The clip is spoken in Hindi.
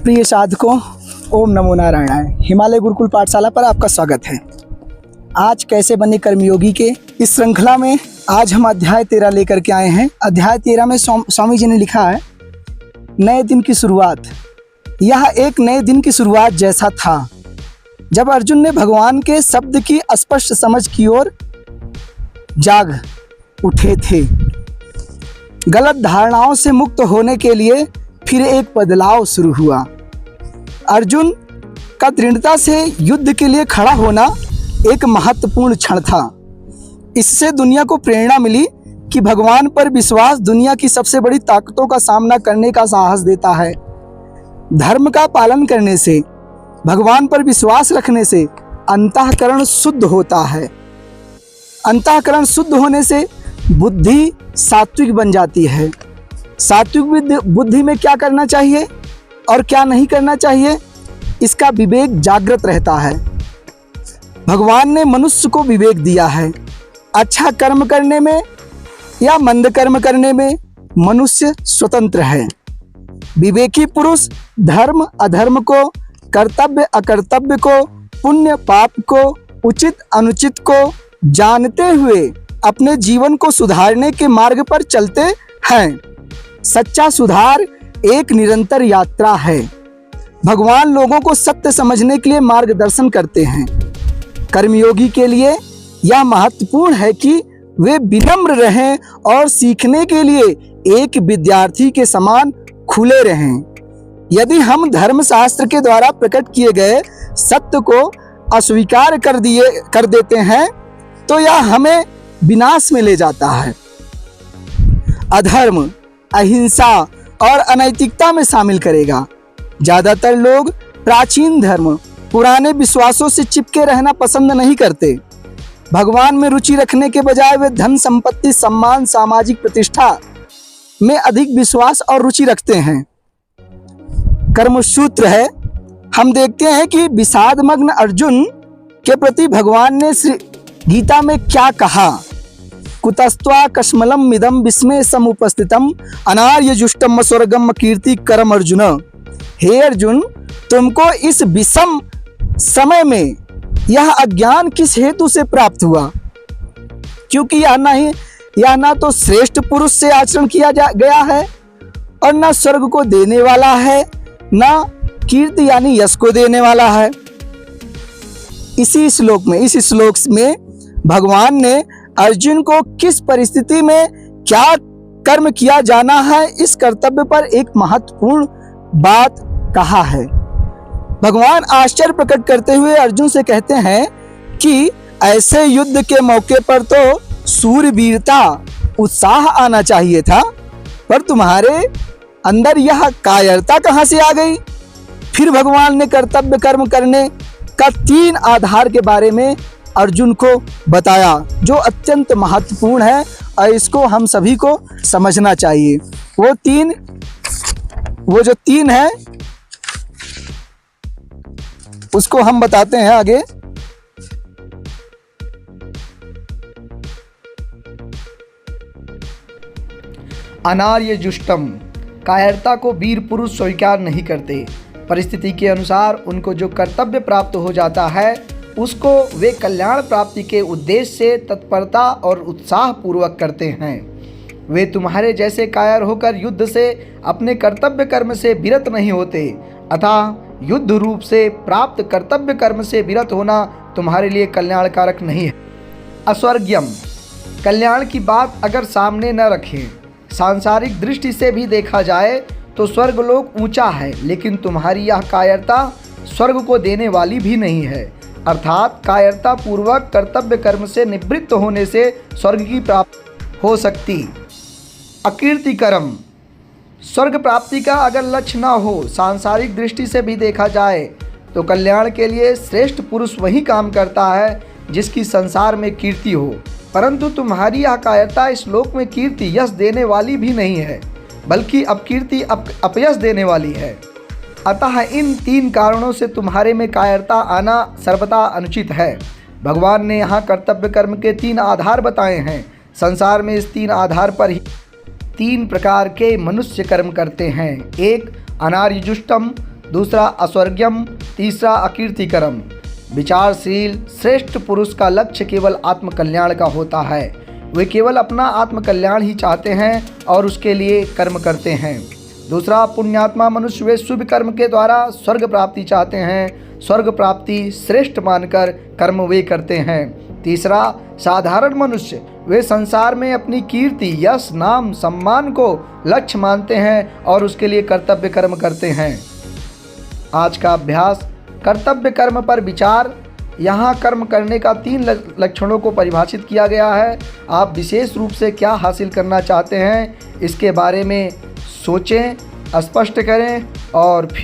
प्रिय साधकों, ओम नमो नारायणाय। हिमालय गुरुकुल पाठशाला पर आपका स्वागत है। आज कैसे बने कर्मयोगी के इस श्रृंखला में आज हम अध्याय 13 लेकर के आए हैं। अध्याय 13 में स्वामी जी ने लिखा है, नए दिन की शुरुआत। यह एक नए दिन की शुरुआत जैसा था जब अर्जुन ने भगवान के शब्द की स्पष्ट समझ की ओर जाग उठे थे। गलत धारणाओं से मुक्त होने के लिए फिर एक बदलाव शुरू हुआ। अर्जुन का दृढ़ता से युद्ध के लिए खड़ा होना एक महत्वपूर्ण क्षण था। इससे दुनिया को प्रेरणा मिली कि भगवान पर विश्वास दुनिया की सबसे बड़ी ताकतों का सामना करने का साहस देता है। धर्म का पालन करने से, भगवान पर विश्वास रखने से अंतःकरण शुद्ध होता है। अंतःकरण शुद्ध होने से बुद्धि सात्विक बन जाती है। सात्विक बुद्धि में क्या करना चाहिए और क्या नहीं करना चाहिए, इसका विवेक जागृत रहता है। भगवान ने मनुष्य को विवेक दिया है। अच्छा कर्म करने में या मंद कर्म करने में मनुष्य स्वतंत्र है। विवेकी पुरुष धर्म अधर्म को, कर्तव्य अकर्तव्य को, पुण्य पाप को, उचित अनुचित को जानते हुए अपने जीवन को सुधारने के मार्ग पर चलते हैं। सच्चा सुधार एक निरंतर यात्रा है। भगवान लोगों को सत्य समझने के लिए मार्गदर्शन करते हैं। कर्मयोगी के लिए यह महत्वपूर्ण है कि वे विनम्र रहें और सीखने के लिए एक विद्यार्थी के समान खुले रहें। यदि हम धर्मशास्त्र के द्वारा प्रकट किए गए सत्य को अस्वीकार कर देते हैं तो यह हमें विनाश में ले जाता है। अधर्म, अहिंसा और अनैतिकता में शामिल करेगा। ज्यादातर लोग प्राचीन धर्म, पुराने विश्वासों से चिपके रहना पसंद नहीं करते। भगवान में रुचि रखने के बजाय वे धन संपत्ति, सम्मान, सामाजिक प्रतिष्ठा में अधिक विश्वास और रुचि रखते हैं। कर्मसूत्र है, हम देखते हैं कि विषादमग्न अर्जुन के प्रति भगवान ने श्री गीता में क्या कहा। कुतस्त्वा कश्मलम मिदम विस्मय समुपस्थितम अनार्यजुष्टम स्वर्गम कीर्ति करम अर्जुन। हे अर्जुन, तुमको इस विषम समय में यह अज्ञान किस हेतु से प्राप्त हुआ? क्योंकि यह ना तो श्रेष्ठ पुरुष से आचरण किया गया है और न स्वर्ग को देने वाला है, न कीर्ति यानी यश को देने वाला है। इस श्लोक में भगवान ने अर्जुन को किस परिस्थिति में क्या कर्म किया जाना है, इस कर्तव्य पर एक महत्वपूर्ण बात कहा है। भगवान आश्चर्य प्रकट करते हुए अर्जुन से कहते हैं कि ऐसे युद्ध के मौके पर तो शूरवीरता, उत्साह आना चाहिए था, पर तुम्हारे अंदर यह कायरता कहां से आ गई? फिर भगवान ने कर्तव्य कर्म करने का 3 आधार के बारे में अर्जुन को बताया, जो अत्यंत महत्वपूर्ण है और इसको हम सभी को समझना चाहिए। वो जो 3 है उसको हम बताते हैं आगे। अनार्य जुष्टम, कायरता को वीर पुरुष स्वीकार नहीं करते। परिस्थिति के अनुसार उनको जो कर्तव्य प्राप्त हो जाता है उसको वे कल्याण प्राप्ति के उद्देश्य से तत्परता और उत्साह पूर्वक करते हैं। वे तुम्हारे जैसे कायर होकर युद्ध से, अपने कर्तव्य कर्म से विरत नहीं होते। अतः युद्ध रूप से प्राप्त कर्तव्य कर्म से विरत होना तुम्हारे लिए कल्याणकारक नहीं है। अस्वर्ग्यम, कल्याण की बात अगर सामने न रखें, सांसारिक दृष्टि से भी देखा जाए तो स्वर्गलोक ऊंचा है, लेकिन तुम्हारी यह कायरता स्वर्ग को देने वाली भी नहीं है। अर्थात कायरता पूर्वक कर्तव्य कर्म से निवृत्त होने से स्वर्ग की प्राप्ति हो सकती। अकीर्ति कर्म, स्वर्ग प्राप्ति का अगर लक्ष्य न हो, सांसारिक दृष्टि से भी देखा जाए तो कल्याण के लिए श्रेष्ठ पुरुष वही काम करता है जिसकी संसार में कीर्ति हो। परंतु तुम्हारी यह कायरता इस लोक में कीर्ति यश देने वाली भी नहीं है, बल्कि अपकीर्ति अपयश देने वाली है। अतः इन 3 कारणों से तुम्हारे में कायरता आना सर्वथा अनुचित है। भगवान ने यहाँ कर्तव्य कर्म के 3 आधार बताए हैं। संसार में इस 3 आधार पर ही 3 प्रकार के मनुष्य कर्म करते हैं। 1 अनार्यजुष्टम, दूसरा अस्वर्ग्यम, तीसरा अकीर्तिकरम। विचारशील श्रेष्ठ पुरुष का लक्ष्य केवल आत्मकल्याण का होता है। वे केवल अपना आत्मकल्याण ही चाहते हैं और उसके लिए कर्म करते हैं। दूसरा पुण्यात्मा मनुष्य, वे शुभ कर्म के द्वारा स्वर्ग प्राप्ति चाहते हैं। स्वर्ग प्राप्ति श्रेष्ठ मानकर कर्म वे करते हैं। तीसरा साधारण मनुष्य, वे संसार में अपनी कीर्ति, यश, नाम, सम्मान को लक्ष्य मानते हैं और उसके लिए कर्तव्य कर्म करते हैं। आज का अभ्यास कर्तव्य कर्म पर विचार। यहाँ कर्म करने का 3 लक्षणों को परिभाषित किया गया है। आप विशेष रूप से क्या हासिल करना चाहते हैं, इसके बारे में सोचें, स्पष्ट करें और फिर